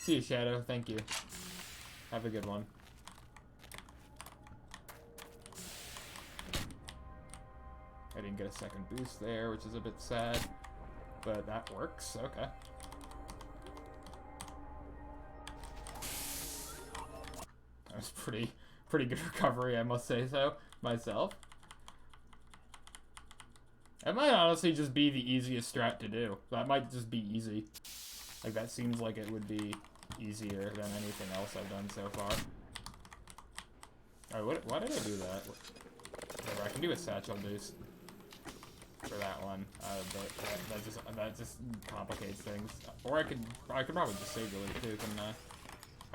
See you, Shadow. Thank you. Have a good one. I didn't get a second boost there, which is a bit sad. But that works. Okay. That was pretty good recovery, I must say so, myself. It might honestly just be the easiest strat to do. That might just be easy. Like, that seems like it would be easier than anything else I've done so far. Alright, why did I do that? Whatever, I can do a satchel boost for that one. But that just complicates things. Or I could probably just save delete too, couldn't I?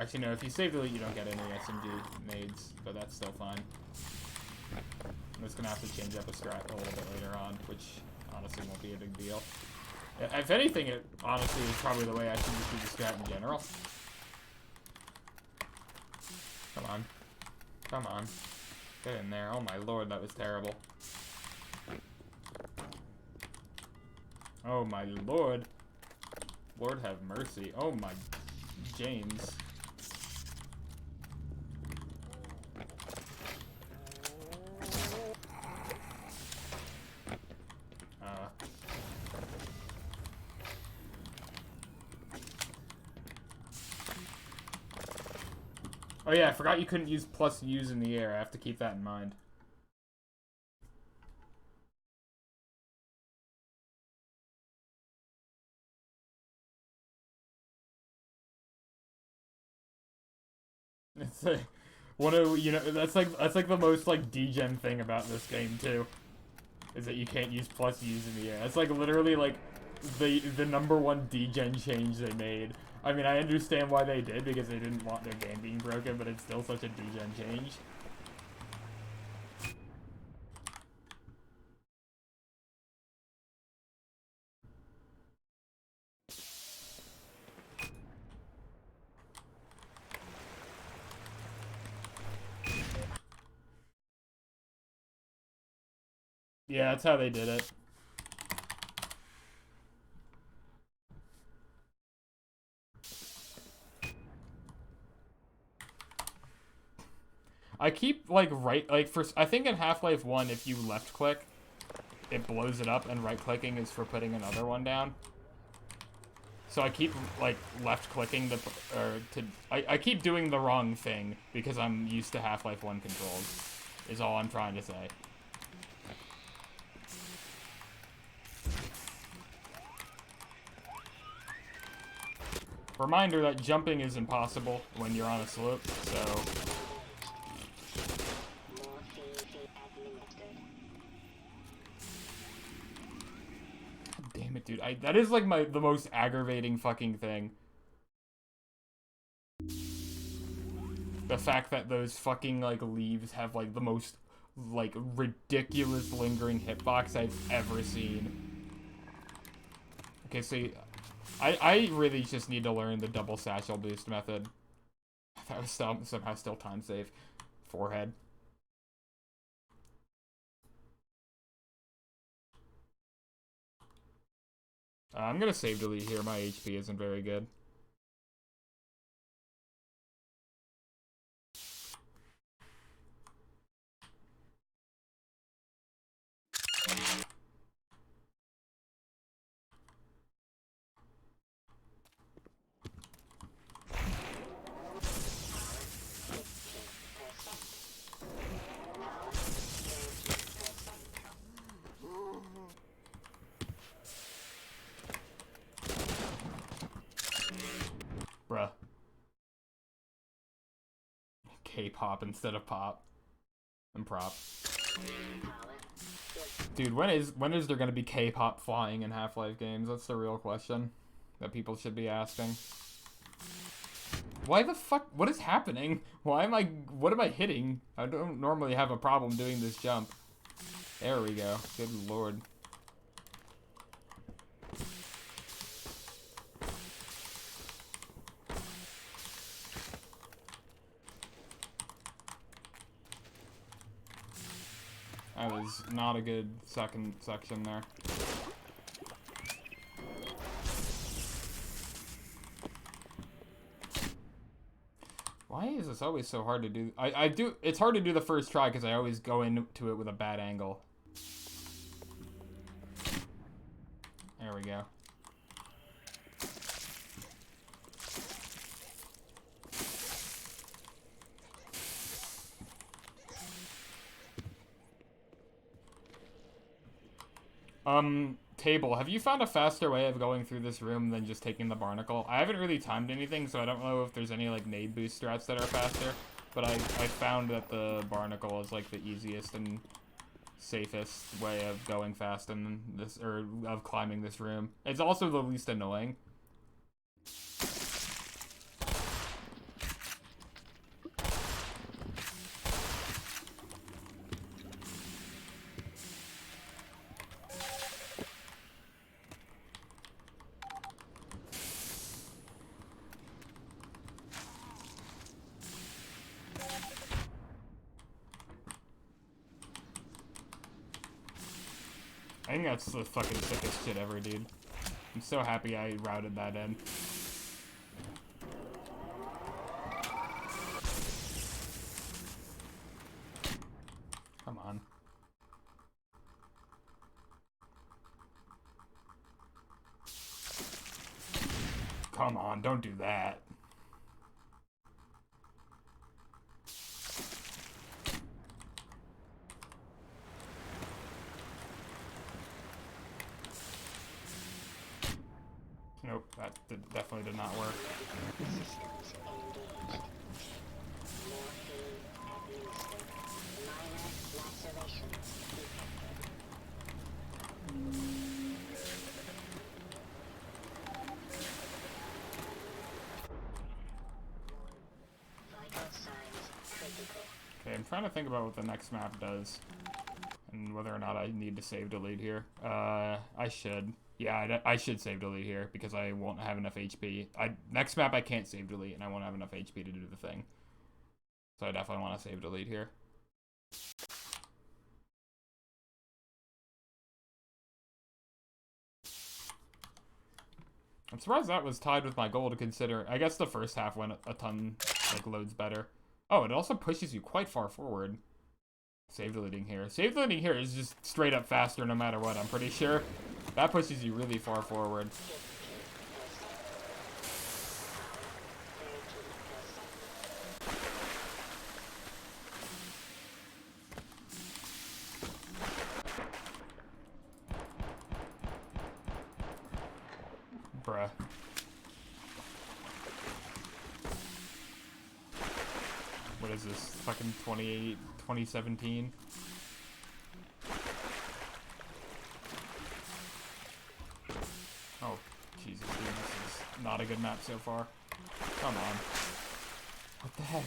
Actually, no, if you save delete, you don't get any SMG nades, but that's still fine. I'm just gonna have to change up a strat a little bit later on, which honestly won't be a big deal. If anything, it honestly is probably the way I should just do the strat in general. Come on. Come on. Get in there. Oh my lord, that was terrible. Oh my lord. Lord have mercy. Oh my James. Oh yeah, I forgot you couldn't use plus U's in the air. I have to keep that in mind. It's like one of, you know, that's like the most like degen thing about this game too, is that you can't use plus U's in the air. That's like literally like the #1 degen change they made. I mean, I understand why they did, because they didn't want their game being broken, but it's still such a degen change. Yeah, that's how they did it. I keep, like, I think in Half-Life 1, if you left-click, it blows it up, and right-clicking is for putting another one down. So I keep, like, left-clicking I keep doing the wrong thing, because I'm used to Half-Life 1 controls, is all I'm trying to say. Reminder that jumping is impossible when you're on a slope, so... Damn it, dude. That is, like, the most aggravating fucking thing. The fact that those fucking, like, leaves have, like, the most, like, ridiculous lingering hitbox I've ever seen. Okay, so... I really just need to learn the double satchel boost method. That was somehow still time safe. Forehead. I'm gonna save delete here. My HP isn't very good. Bruh. K-pop instead of pop. And prop. Dude, when is there gonna be K-pop flying in Half-Life games? That's the real question that people should be asking. Why the fuck? What is happening? What am I hitting? I don't normally have a problem doing this jump. There we go. Good lord. That was not a good second section there. this always so hard to do? It's hard to do the first try because I always go into it with a bad angle. There we go. Table, have you found a faster way of going through this room than just taking the barnacle? I haven't really timed anything, so I don't know if there's any, like, nade boost strats that are faster. But I found that the barnacle is, like, the easiest and safest way of going fast in this, or of climbing this room. It's also the least annoying. I think that's the fucking sickest shit ever, dude. I'm so happy I routed that in. Come on. Come on, don't do that. Nope, that definitely did not work. Okay, I'm trying to think about what the next map does. And whether or not I need to save delete here. I should. Yeah, I should save delete here because I won't have enough HP. Next map I can't save delete and I won't have enough HP to do the thing. So I definitely want to save delete here. I'm surprised that was tied with my goal to consider. I guess the first half went a ton, like, loads better. Oh, it also pushes you quite far forward. Save deleting here. Save deleting here is just straight up faster no matter what, I'm pretty sure. That pushes you really far forward. Bruh. What is this? Fucking 2017? Oh, Jesus, dude, this is not a good map so far. Come on. What the heck?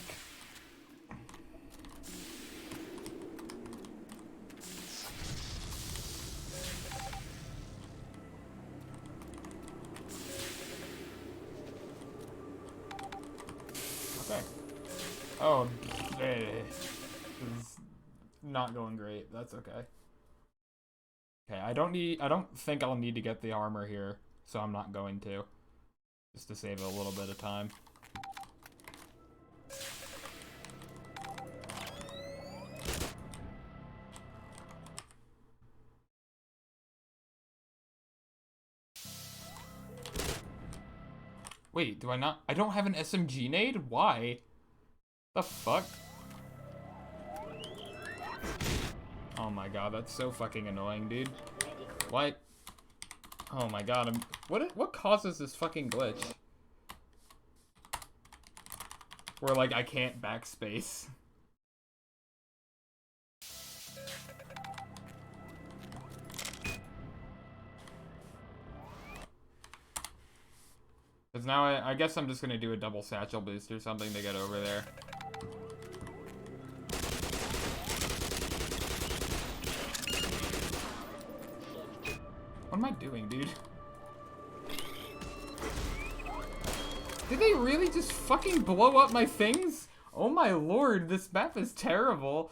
Okay. Oh, this is not going great. That's okay. Okay, I don't think I'll need to get the armor here, so I'm not going to. Just to save a little bit of time. Wait, do I not? I don't have an SMG nade? Why? The fuck? Oh my god, that's so fucking annoying, dude. What? Oh my god, what causes this fucking glitch? Where, like, I can't backspace. Because now I guess I'm just gonna do a double satchel boost or something to get over there. What am I doing, dude? Did they really just fucking blow up my things? Oh my lord, this map is terrible.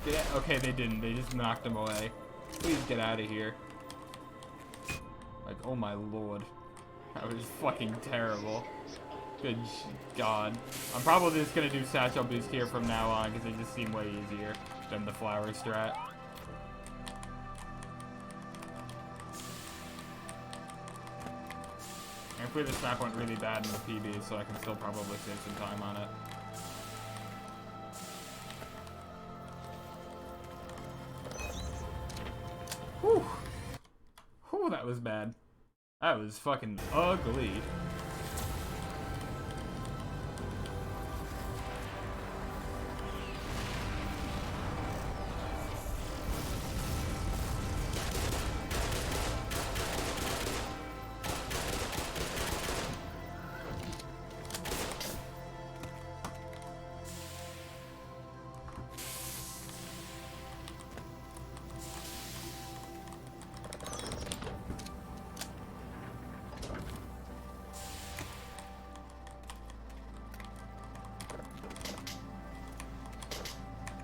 Yeah, okay, they didn't. They just knocked him away. Please get out of here. Like, oh my lord. That was fucking terrible. Good God. I'm probably just gonna do satchel boost here from now on because they just seem way easier than the flower strat. Hopefully the snap went really bad in the PB, so I can still probably save some time on it. Whew. Whew, that was bad. That was fucking ugly.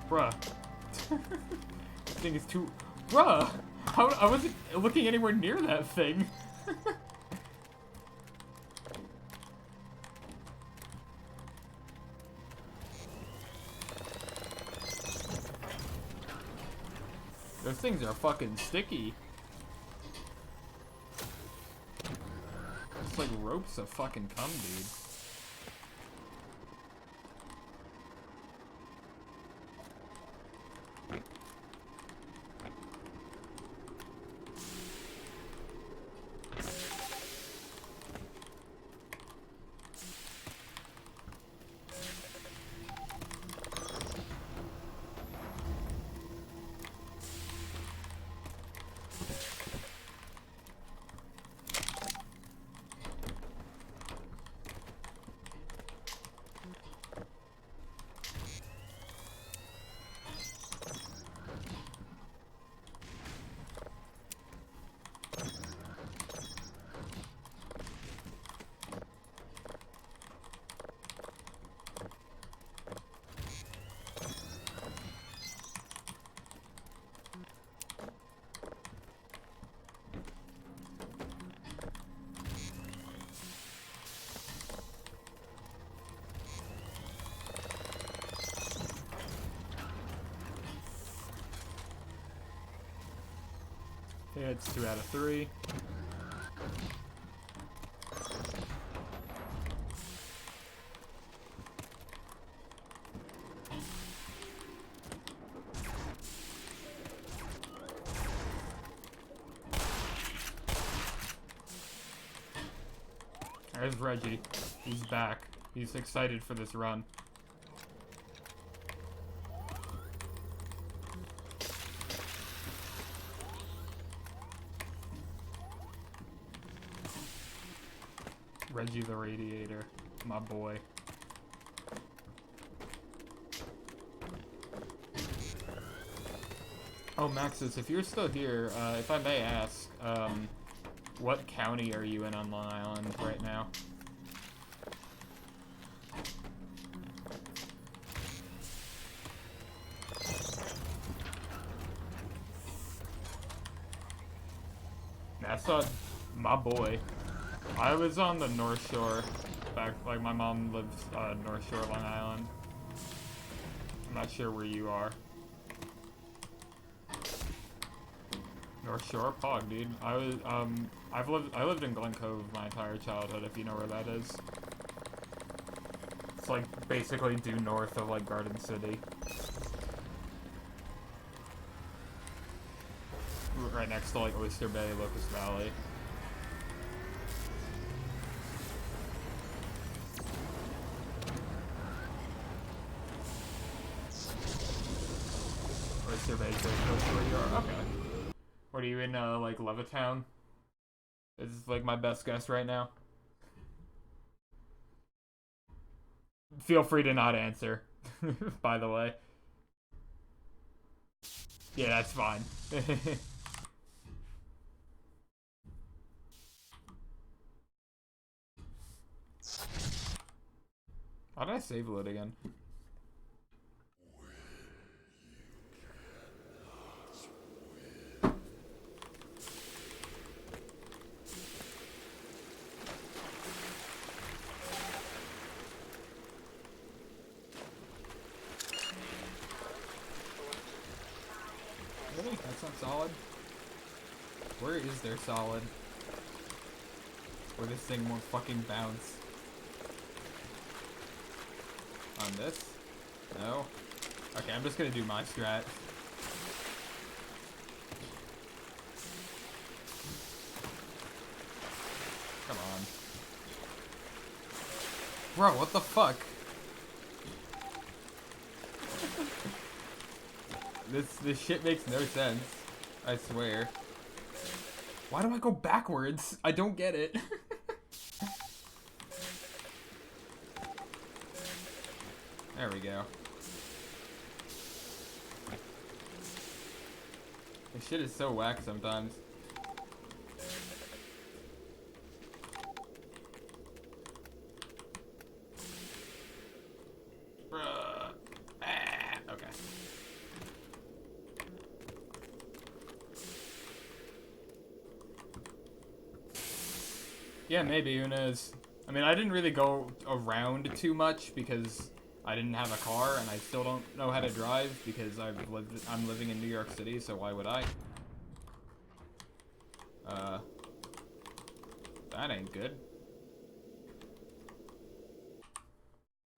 Bruh. This thing is too... Bruh! How, I wasn't looking anywhere near that thing. Those things are fucking sticky. It's like ropes of fucking cum, dude. Yeah, it's 2 out of 3. There's Reggie. He's back. He's excited for this run. Reggie the Radiator, my boy. Oh, Maxis, if you're still here, if I may ask, what county are you in on Long Island right now? That's my boy. I was on the North Shore, back, like my mom lives, North Shore, Long Island. I'm not sure where you are. North Shore? Pog, dude. I was, I lived in Glen Cove my entire childhood, if you know where that is. It's like, basically due north of, like, Garden City. Right next to, like, Oyster Bay, Locust Valley. Oyster Bay, so close to where you are? Okay. What are you in, like, Levittown? This is, like, my best guess right now. Feel free to not answer, by the way. Yeah, that's fine. How did I save load again? solid? Where is there solid? Where this thing won't fucking bounce. On this? No? Okay, I'm just gonna do my strat. Come on. Bro, what the fuck? This shit makes no sense. I swear. Why do I go backwards? I don't get it. There we go. This shit is so whack sometimes. Okay. Yeah, maybe, who knows. I mean, I didn't really go around too much because I didn't have a car, and I still don't know how to drive because I'm living in New York City, so why would I? That ain't good.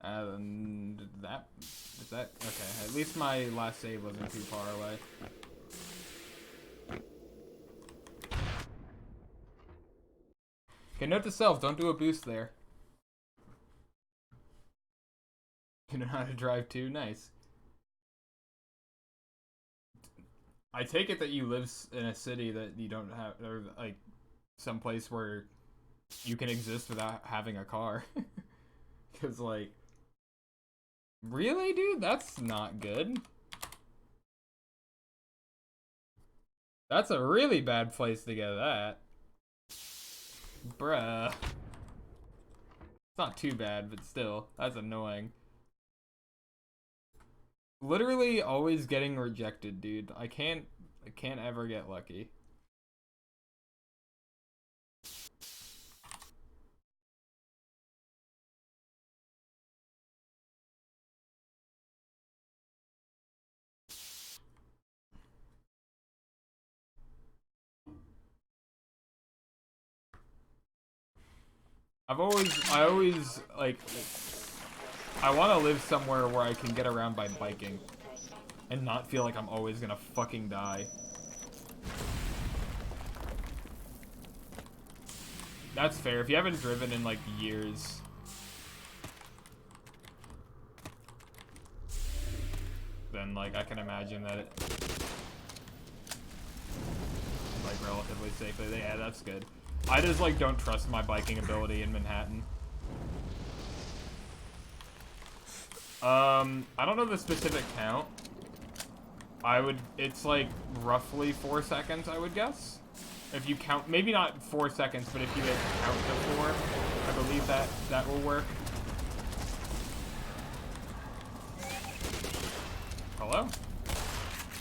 And is that okay? At least my last save wasn't too far away. Okay, note to self: don't do a boost there. You know how to drive too? Nice. I take it that you live in a city that you don't have, or like someplace where you can exist without having a car. Because like, really, dude? That's not good. That's a really bad place to get that. Bruh. It's not too bad, but still, that's annoying. Literally always getting rejected, dude. I can't ever get lucky. I always like, I want to live somewhere where I can get around by biking and not feel like I'm always gonna fucking die. That's fair. If you haven't driven in like years, then like I can imagine that it like relatively safely. Yeah, that's good. I just like don't trust my biking ability in Manhattan. I don't know the specific count. It's like roughly 4 seconds, I would guess. If you count, maybe not 4 seconds, but if you count to 4, I believe that will work. Hello?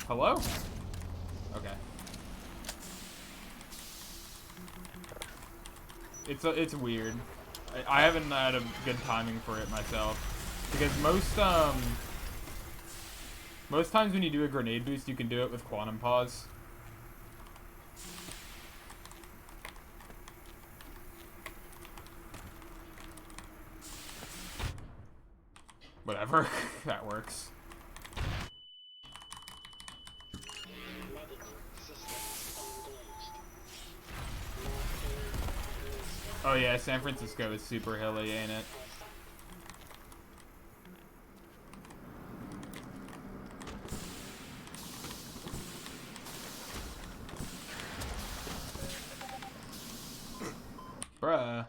Hello? Okay. It's weird. I haven't had a good timing for it myself. Because most times when you do a grenade boost, you can do it with quantum pause. Whatever, that works. Oh yeah, San Francisco is super hilly, ain't it? Bruh.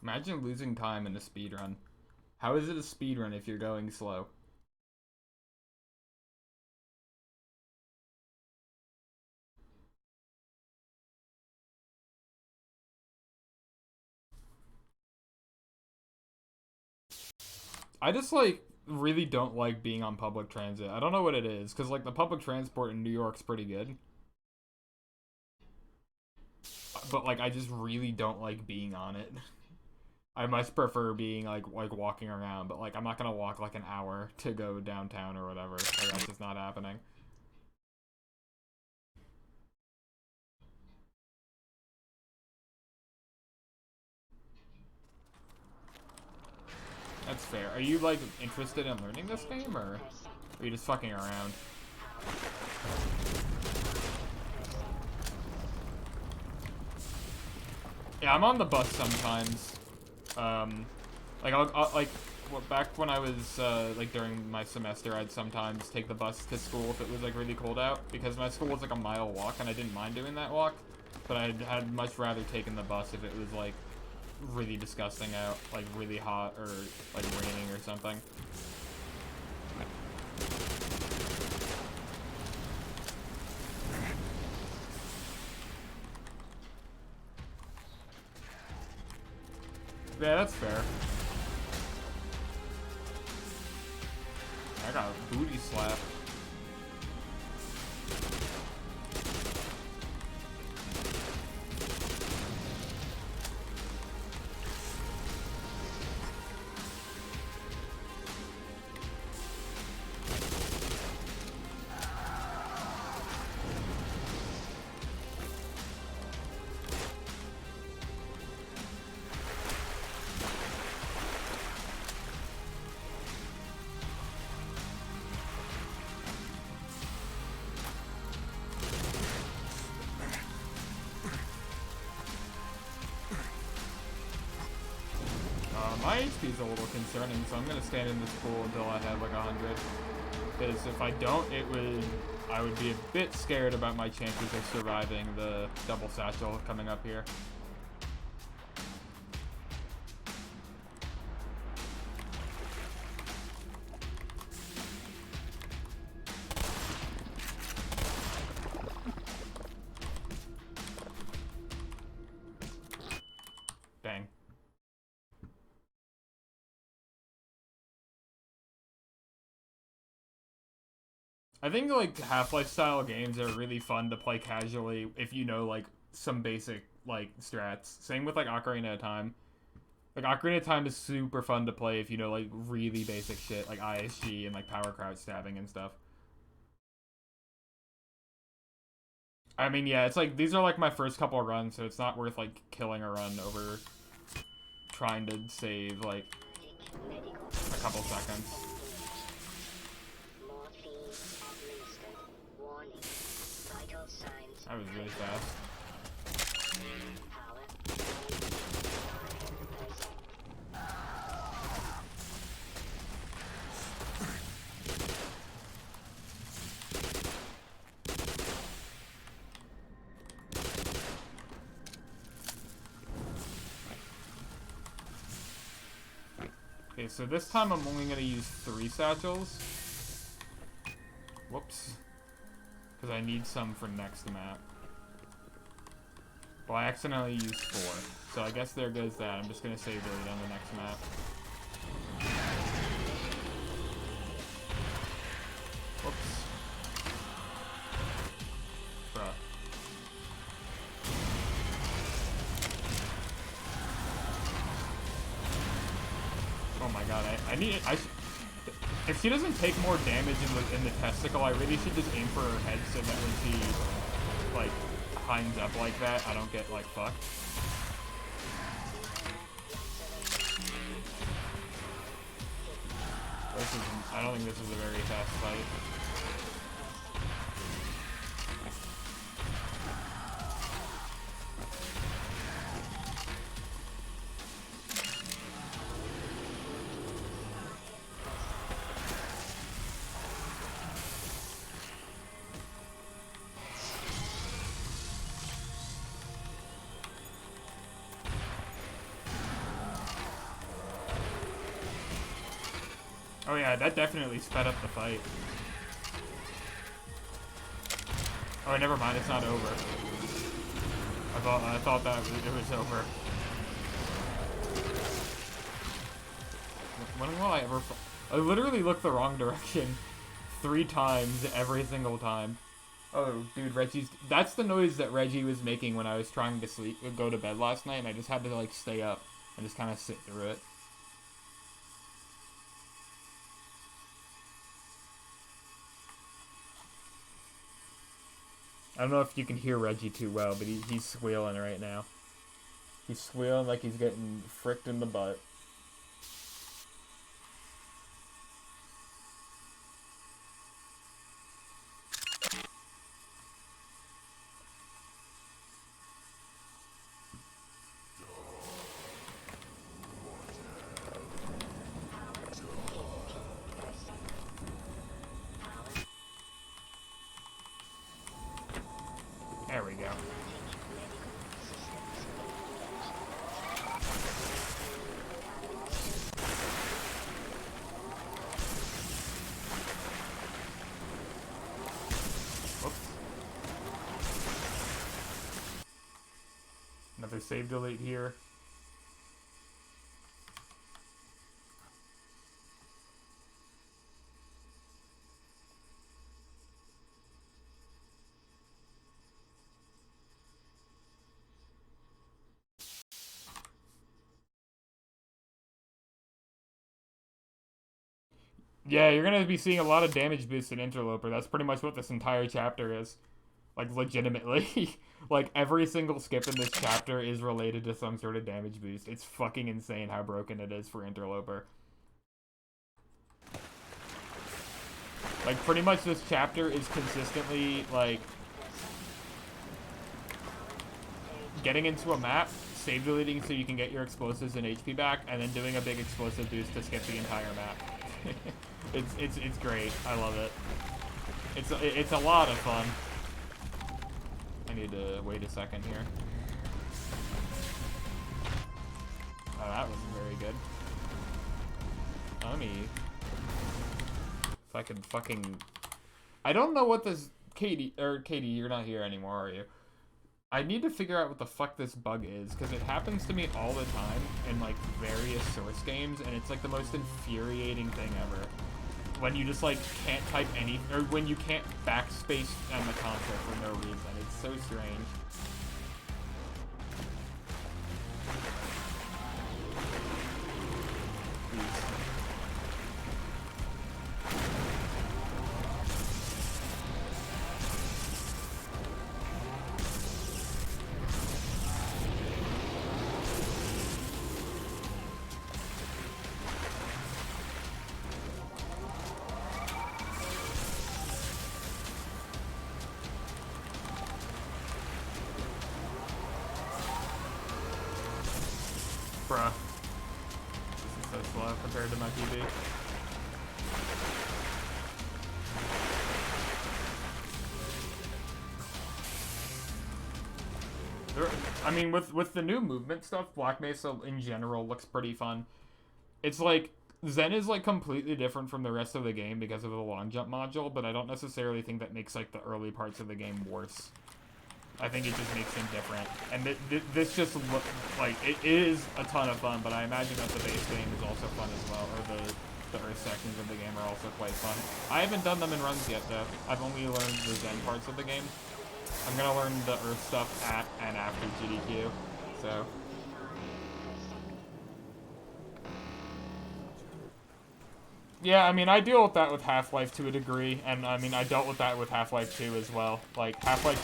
Imagine losing time in a speedrun. How is it a speedrun if you're going slow? I just like really don't like being on public transit. I don't know what it is, because like the public transport in New York's pretty good. but like I just really don't like being on it. I much prefer being like walking around, but like I'm not gonna walk like an hour to go downtown or whatever. Like, that's just not happening. That's fair. Are you like interested in learning this game, or are you just fucking around? Yeah, I'm on the bus sometimes. Like like back when I was like during my semester, I'd sometimes take the bus to school if it was like really cold out, because my school was like a mile walk, and I didn't mind doing that walk. But I'd much rather taken the bus if it was like really disgusting out, like really hot or like raining or something. Yeah, that's fair. I got a booty slap. My HP is a little concerning, so I'm gonna stand in this pool until I have like 100. Because if I don't, I would be a bit scared about my chances of surviving the double satchel coming up here. Dang. I think like Half-Life style games are really fun to play casually if you know like some basic like strats. Same with like Ocarina of Time. Like Ocarina of Time is super fun to play if you know like really basic shit like ISG and like power crouch stabbing and stuff. I mean, yeah, it's like these are like my first couple of runs, so it's not worth like killing a run over trying to save like a couple seconds. That was really fast. Okay, so this time I'm only gonna use 3 satchels. Whoops. Because I need some for next map. Well, I accidentally used 4. So I guess there goes that. I'm just gonna save it on the next map. Whoops. Bruh. Oh my god, if she doesn't take more damage in the testicle, I really should just aim for her head so that when she, like, hinds up like that, I don't get, like, fucked. I don't think this is a very fast fight. Oh yeah, that definitely sped up the fight. Oh, never mind, it's not over. I thought that it was over. When will I ever? I literally looked the wrong direction 3 times every single time. Oh, dude, That's the noise that Reggie was making when I was trying to go to bed last night, and I just had to, like, stay up and just kind of sit through it. I don't know if you can hear Reggie too well, but he's squealing right now. He's squealing like he's getting fricked in the butt. There we go. Whoops. Another save delete here. Yeah, you're gonna be seeing a lot of damage boosts in Interloper. That's pretty much what this entire chapter is. Like, legitimately. Like, every single skip in this chapter is related to some sort of damage boost. It's fucking insane how broken it is for Interloper. Like, pretty much this chapter is consistently, like, getting into a map, save deleting so you can get your explosives and HP back, and then doing a big explosive boost to skip the entire map. It's great. I love it. It's a lot of fun. I need to wait a second here. Oh, that wasn't very good. Let me... If I could fucking... I don't know what this... Katie, you're not here anymore, are you? I need to figure out what the fuck this bug is, because it happens to me all the time in, like, various Source games, and it's, like, the most infuriating thing ever. When you just, like, can't type any... Or when you can't backspace on the console for no reason. It's so strange. Bruh. This is so slow compared to my TV. I mean, with the new movement stuff, Black Mesa in general looks pretty fun. It's like, Zen is like completely different from the rest of the game because of the long jump module, but I don't necessarily think that makes like the early parts of the game worse. I think it just makes him different. And this just looks like, it is a ton of fun, but I imagine that the base game is also fun as well, or the Earth sections of the game are also quite fun. I haven't done them in runs yet, though. I've only learned the Zen parts of the game. I'm gonna learn the Earth stuff at and after GDQ, so... Yeah, I mean, I deal with that with Half-Life to a degree, and I mean, I dealt with that with Half-Life 2 as well. Like, Half-Life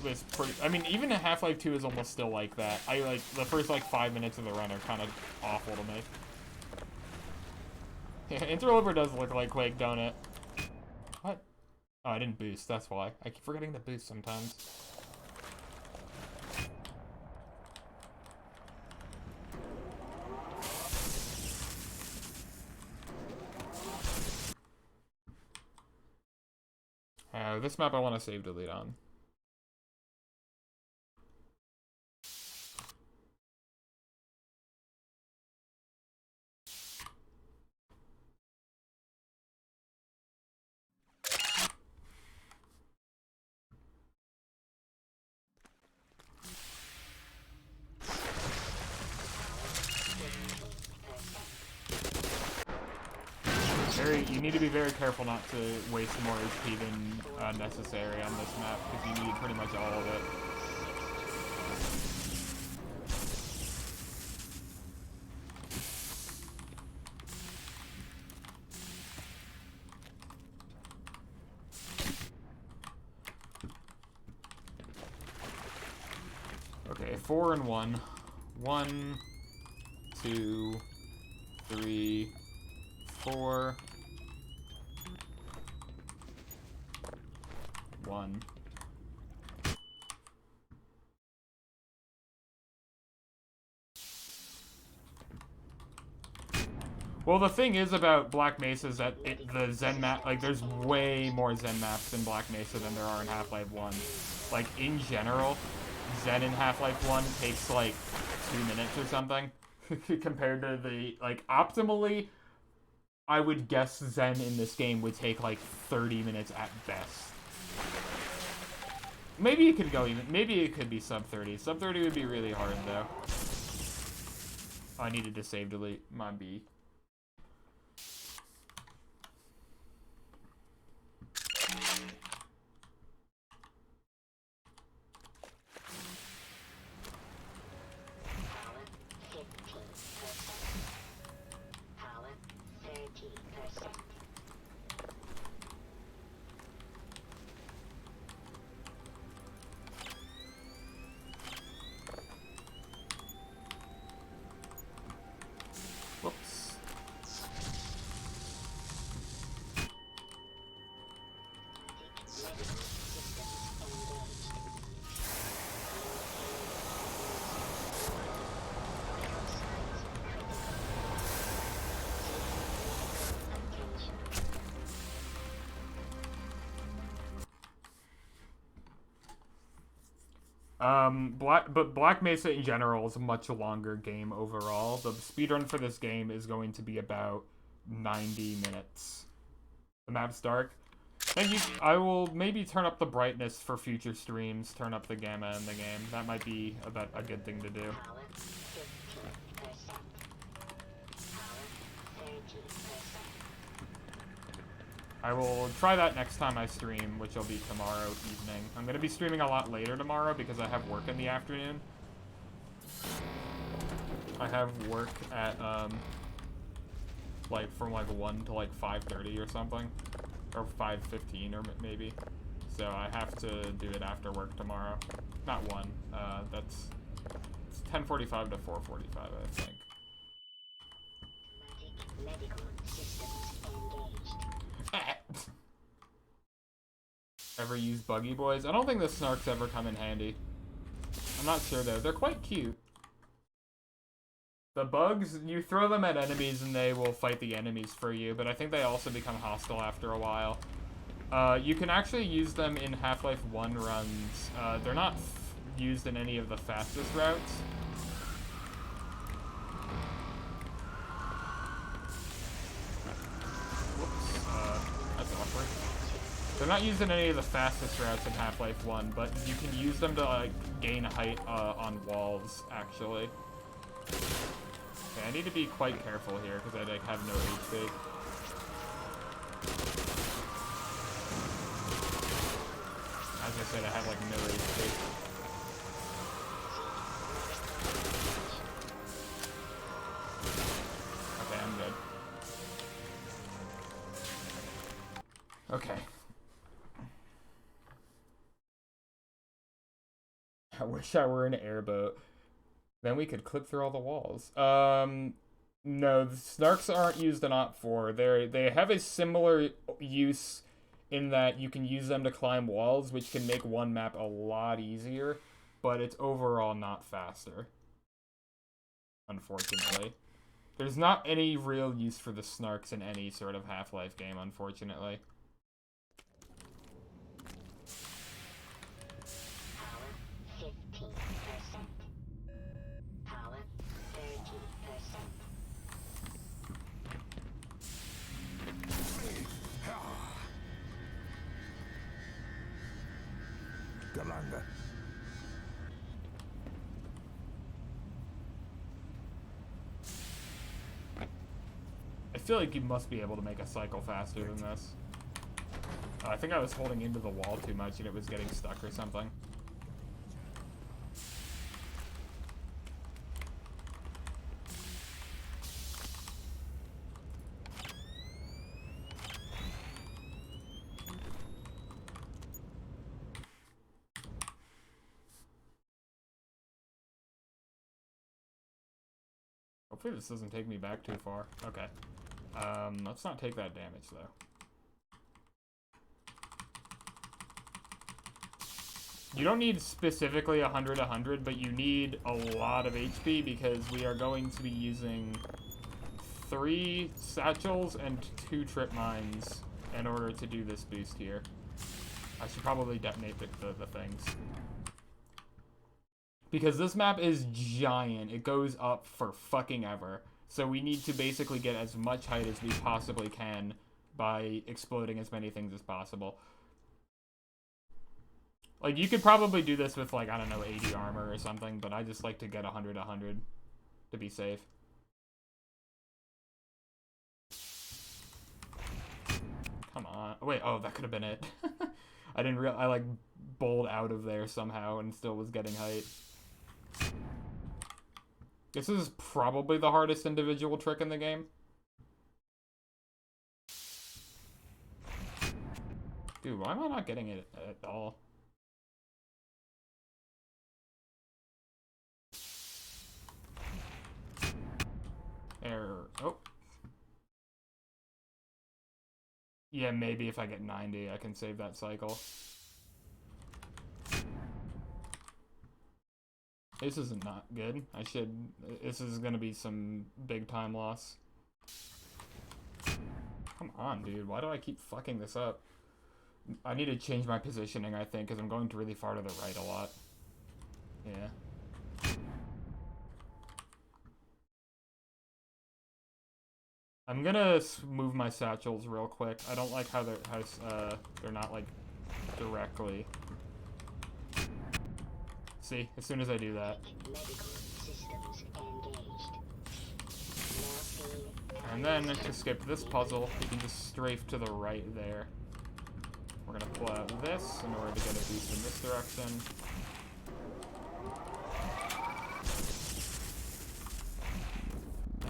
2 was pretty... I mean, even Half-Life 2 is almost still like that. Like, the first, like, 5 minutes of the run are kind of awful to me. Yeah, Interloper does look like Quake, don't it? What? Oh, I didn't boost, that's why. I keep forgetting to boost sometimes. This map I want to save delete on. There you need to be very careful not to waste more HP than necessary on this map, because you need pretty much all of it. Okay, 4 and 1. 1, 2, 3, 4. 1. Well, the thing is about Black Mesa is that the Zen map, like, there's way more Zen maps in Black Mesa than there are in Half-Life 1. Like, in general, Zen in Half-Life 1 takes, like, 2 minutes or something, compared to the, like, optimally, I would guess Zen in this game would take, like, 30 minutes at best. Maybe it could go even, maybe it could be sub-30. Sub-30 would be really hard, though. Oh, I needed to save delete my B. Black Mesa in general is a much longer game overall. The speedrun for this game is going to be about 90 minutes. The map's dark. And I will maybe turn up the brightness for future streams, turn up the gamma in the game. That might be a good thing to do. I will try that next time I stream, which will be tomorrow evening. I'm going to be streaming a lot later tomorrow because I have work in the afternoon. I have work at, like, from, like, 1 to, like, 5:30 or something. Or 5:15 or maybe. So I have to do it after work tomorrow. Not 1. It's 10:45 to 4:45, I think. Medical systems engaged. Ever use Buggy Boys? I don't think the Snarks ever come in handy. I'm not sure though. They're quite cute. The bugs, you throw them at enemies and they will fight the enemies for you, but I think they also become hostile after a while. You can actually use them in Half-Life 1 runs. They're not used in any of the fastest routes. They're not used in any of the fastest routes in Half-Life 1, but you can use them to, like, gain height on walls, actually. Okay, I need to be quite careful here, because I, like, have no HP. As I said, I have, like, no HP. Okay, I'm good. Okay. I wish I were an airboat. Then we could clip through all the walls. No, the Snarks aren't used in Op 4. They have a similar use in that you can use them to climb walls, which can make one map a lot easier, but it's overall not faster. Unfortunately. There's not any real use for the Snarks in any sort of Half-Life game, unfortunately. I feel like you must be able to make a cycle faster than this. I think I was holding into the wall too much and it was getting stuck or something. Hopefully this doesn't take me back too far. Okay. Let's not take that damage, though. You don't need specifically 100, but you need a lot of HP because we are going to be using 3 satchels and 2 trip mines in order to do this boost here. I should probably detonate the things. Because this map is giant. It goes up for fucking ever. So we need to basically get as much height as we possibly can by exploding as many things as possible. Like, you could probably do this with, like, I don't know, 80 armor or something, but I just like to get 100 to be safe. Come on. Wait, oh, that could have been it. I didn't I, like, bowled out of there somehow and still was getting height. This is probably the hardest individual trick in the game. Dude, why am I not getting it at all? Error. Oh. Yeah, maybe if I get 90, I can save that cycle. This isn't not good. This is gonna be some big time loss. Come on, dude. Why do I keep fucking this up? I need to change my positioning, I think, because I'm going really far to the right a lot. Yeah. I'm gonna move my satchels real quick. I don't like how they're not, like, directly. See, as soon as I do that. And then to skip this puzzle, we can just strafe to the right there. We're gonna pull out this in order to get a boost in this direction.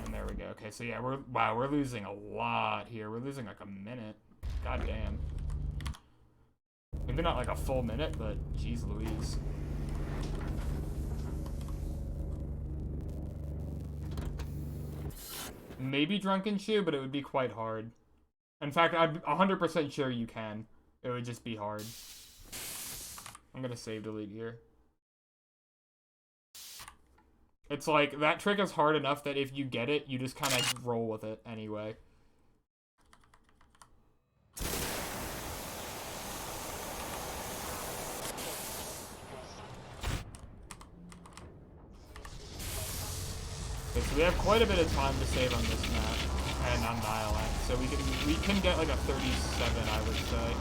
And there we go. Okay, so yeah, we're losing a lot here. We're losing like a minute. God damn. Maybe not like a full minute, but geez Louise. Maybe Drunken Shoe, but it would be quite hard. In fact, I'm 100% sure you can. It would just be hard. I'm gonna save delete here. It's like, that trick is hard enough that if you get it, you just kind of roll with it anyway. Okay, so we have quite a bit of time to save on this map and on Nihilent, so we can get like a 37, I would say.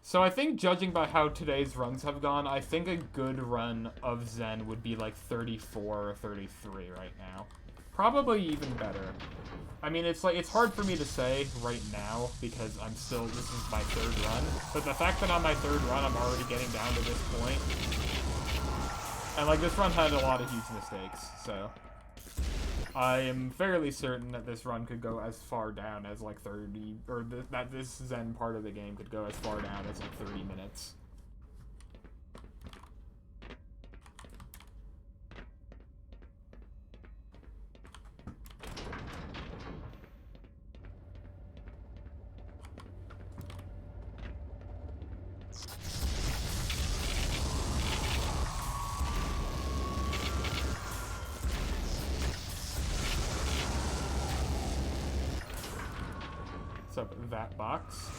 So I think, judging by how today's runs have gone, I think a good run of Zen would be like 34 or 33 right now. Probably even better. I mean, it's hard for me to say right now because this is my 3rd run. But the fact that on my 3rd run I'm already getting down to this point, and like this run had a lot of huge mistakes, so I am fairly certain that this run could go as far down as like 30, or that this Zen part of the game could go as far down as like 30 minutes. What's up, that box?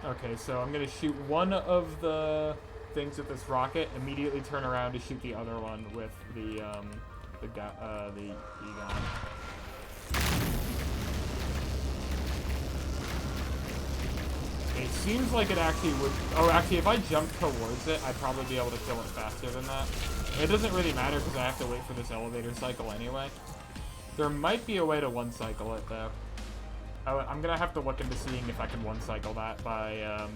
Okay, so I'm gonna shoot one of the things with this rocket, immediately turn around to shoot the other one with the Egon. seems like it actually would... Oh, actually, if I jump towards it, I'd probably be able to kill it faster than that. It doesn't really matter because I have to wait for this elevator cycle anyway. There might be a way to one-cycle it, though. I'm gonna have to look into seeing if I can one-cycle that by,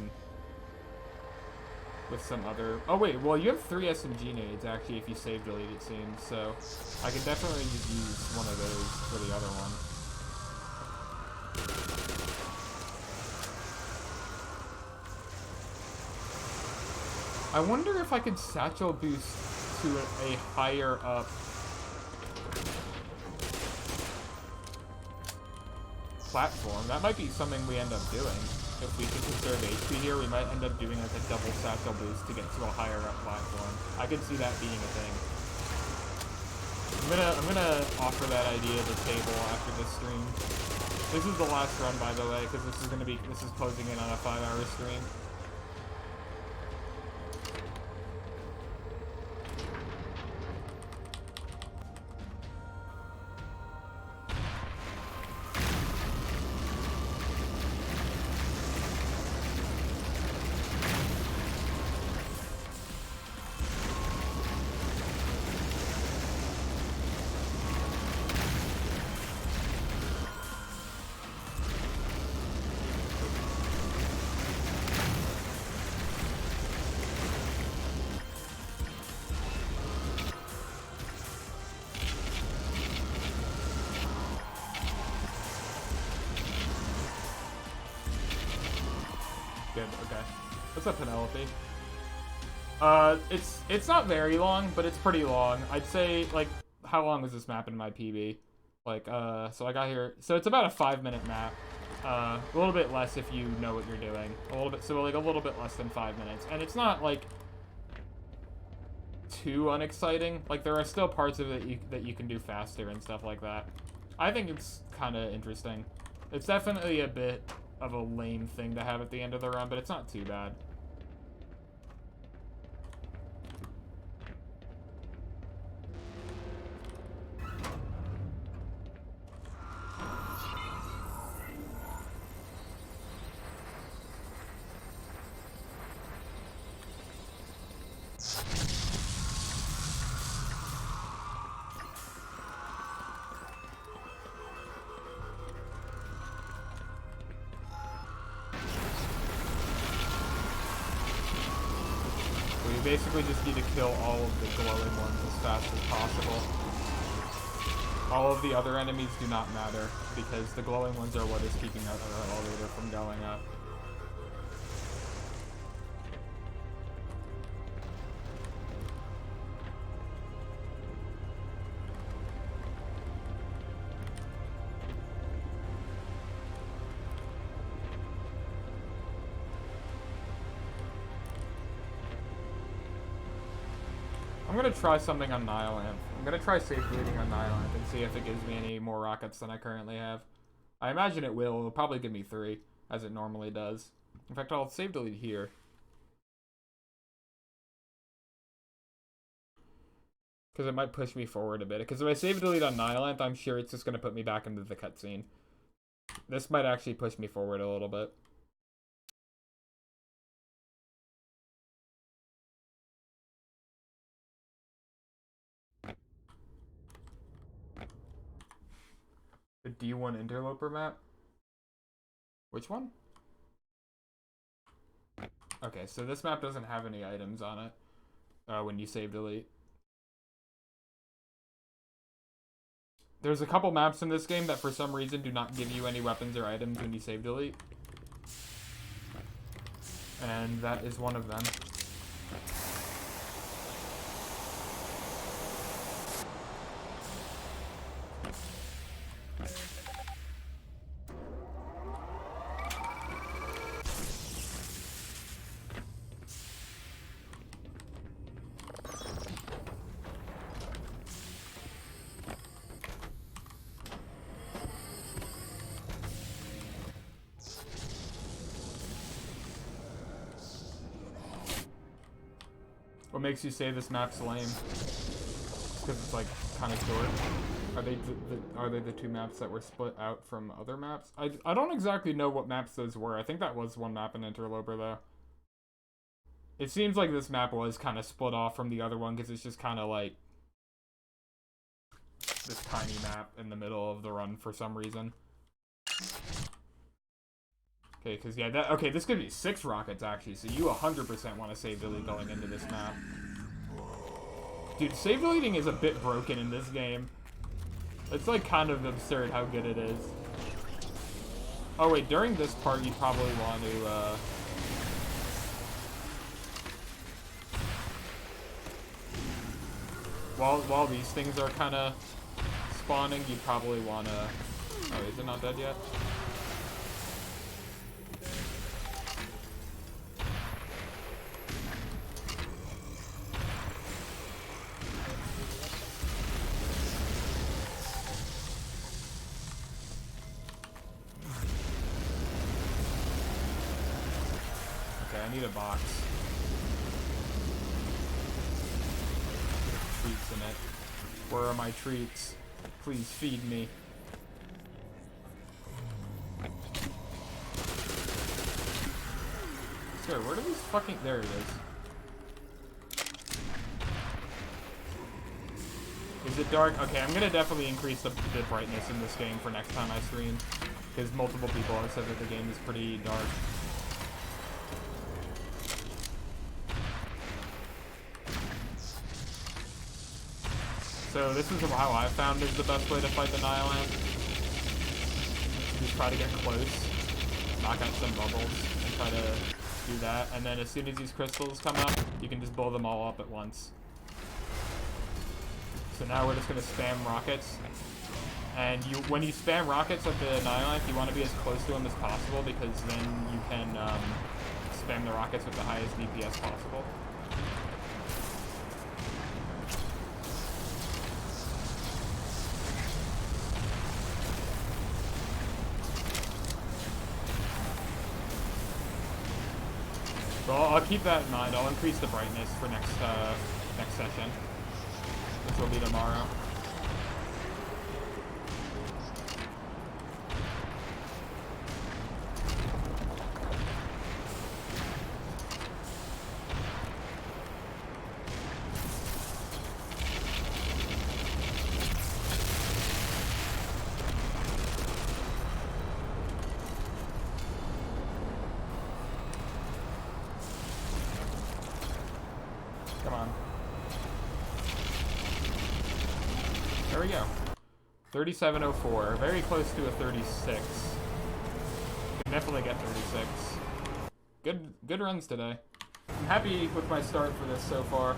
with some other... Oh, wait, well, you have 3 SMG nades, actually, if you save delete, it seems, so I can definitely just use one of those for the other one. I wonder if I could satchel boost to a higher up platform. That might be something we end up doing. If we can conserve HP here, we might end up doing like a double satchel boost to get to a higher up platform. I could see that being a thing. I'm gonna offer that idea to the table after this stream. This is the last run, by the way, because this is closing in on a 5-hour stream. Good, okay. What's up, Penelope? It's not very long, but it's pretty long. I'd say, like, how long is this map in my PB? Like, so I got here, so it's about a 5-minute map. A little bit less if you know what you're doing. A little bit, so like a little bit less than 5 minutes. And it's not, like, too unexciting. Like, there are still parts of it that you can do faster and stuff like that. I think it's kind of interesting. It's definitely a bit of a lame thing to have at the end of the run, but it's not too bad. Basically just need to kill all of the glowing ones as fast as possible. All of the other enemies do not matter, because the glowing ones are what is keeping our elevator from going up. I'm gonna try something on Nihilant. I'm gonna try safe bleeding on Nihilant and see if it gives me any more rockets than I currently have. I imagine it will. It'll probably give me 3, as it normally does. In fact, I'll save delete here. Because it might push me forward a bit. Because if I save delete on Nihilant, I'm sure it's just gonna put me back into the cutscene. This might actually push me forward a little bit. The D1 interloper map? Which one? Okay, so this map doesn't have any items on it when you save delete. There's a couple maps in this game that for some reason do not give you any weapons or items when you save delete. And that is one of them. What makes you say this map's lame? Because it's like kind of short. Are they the two maps that were split out from other maps? I don't exactly know what maps those were. I think that was one map in Interloper though. It seems like this map was kind of split off from the other one because it's just kind of like this tiny map in the middle of the run for some reason. Okay, because yeah, okay, this could be 6 rockets actually, so you 100% want to save delete going into this map. Dude, save deleting is a bit broken in this game. It's like kind of absurd how good it is. Oh wait, during this part you probably want to while these things are kind of spawning, you probably want to... Oh, is it not dead yet? Okay, I need a box. Treats in it. Where are my treats? Please feed me. Sir, where do these fucking... There it is. Is it dark? Okay, I'm gonna definitely increase the brightness in this game for next time I stream. Because multiple people have said that the game is pretty dark. So this is how I found is the best way to fight the Nihilant. Just try to get close, knock out some bubbles, and try to do that. And then as soon as these crystals come up, you can just blow them all up at once. So now we're just gonna spam rockets. And when you spam rockets at the Nihilant, you want to be as close to them as possible because then you can spam the rockets with the highest DPS possible. So I'll keep that in mind. I'll increase the brightness for next session, which will be tomorrow. Come on. There we go. 3704. Very close to a 36. Can definitely get 36. Good runs today. I'm happy with my start for this so far.